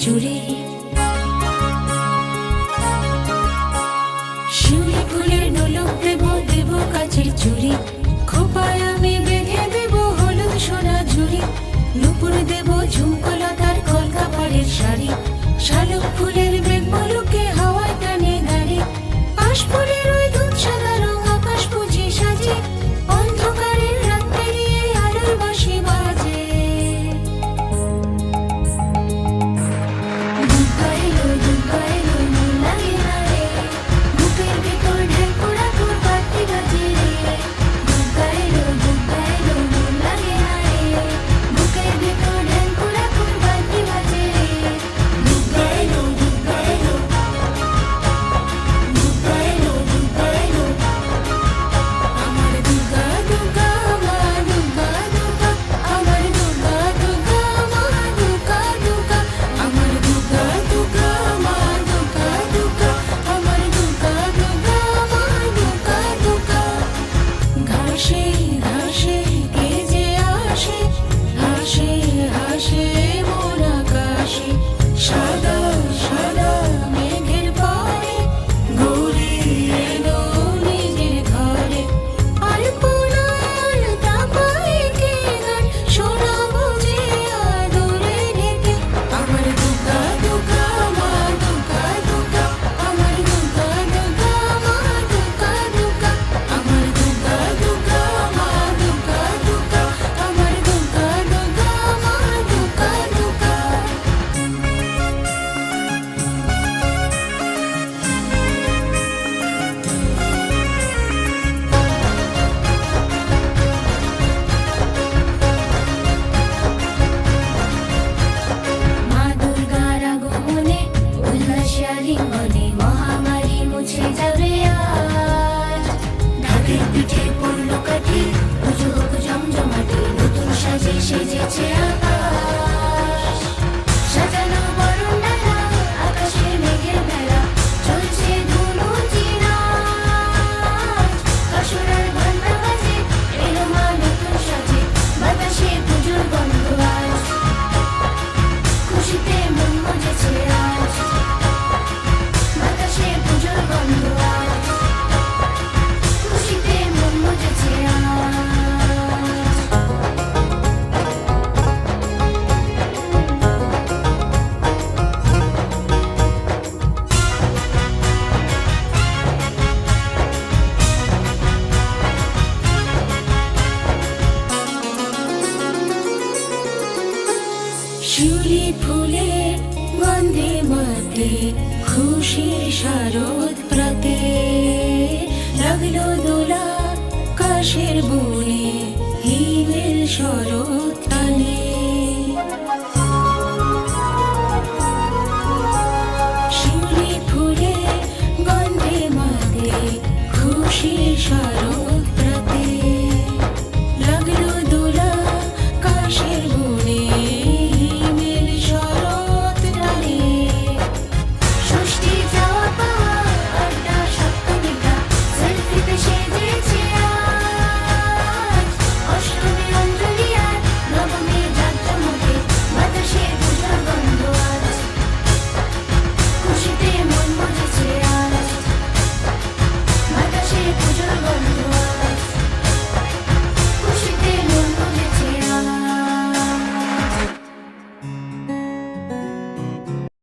চুরি। শিউলি ফুলের নোলক দেব দেব কাচের চুরি, খোপায় আমি বেঁধে দেব হলুদ সোনা ঝুরি। নুপুর দেব ঝুমকলতার কলকাপড়ের শাড়ি, শালুক ফুলের বেগ মলুকে হাওয়ায় টানে গাড়ি। আশফুলের ওই দুধ সাদা রং আকাশ বুঝি সাজে, অন্ধকারের রাত পেরিয়ে আলোর বাঁশি বাজে। দুর্গা এলো মন লাগে না রে, বুকের ভেতর ঢেক পোড়া তোর বাতি বাজে রে। দুর্গা এলো মন লাগে না রে, বুকের ভেতর ঢেক পোড়া তোর বাতি বাজে রে। দুর্গা এলো আমার দুর্গা দুর্গা মা দুর্গা দুর্গা, আমার দুর্গা দুর্গা মা দুর্গা দুর্গা, আমার দুর্গা দুর্গা মা দুর্গা দুর্গা, আমার দুর্গা দুর্গা মা দুর্গা দুর্গা। ঘাসে ঘাসে কে যে আসে, হাসে হাসে মন আকাশে। সাদা সাদা মেঘের পরে ঘুরে এলো নিজের ঘরে। আলপনার তাপায় কে গান শোনাবো যে আদরে ঢেকে। আমার দুর্গা দুর্গা মা দুর্গা দুর্গা, আমার দুর্গা দুর্গা মা দুর্গা দুর্গা, আমার দুর্গা দুর্গা মা দুর্গা দুর্গা, আমার দুর্গা দুর্গা মা দুর্গা দুর্গা। মা দুর্গার আগমনে উল্লাসে আলিঙ্গনে মহামারী মুছে যাবে আজ। ঢাকের পিঠে পড়লো কাঠি, পুজো হোক জমজমাটি, নতুন সাজে সেজেছে আকাশ। সাজানো বরণ ডালা, আকাশে মেঘের মেলা, চলছে ধুনুচি নাচ। কাসুরার ঘণ্টা বাজে, এলো মা নতুন সাজে, বাতাসে পুজোর গন্ধ আজ। খুশিতে মন মজেছে আজ, বাতাসে পুজোর গন্ধ আজ। খুশিতে মন মজেছে আজ। শিউলি ফুলের গন্ধে মাতে খুশির শারদ প্রাতে। লাগলো দোলা কাশের বনে, হিমেল শরৎ টানে। শিউলি ফুলের গন্ধে মাতে খুশির শারদ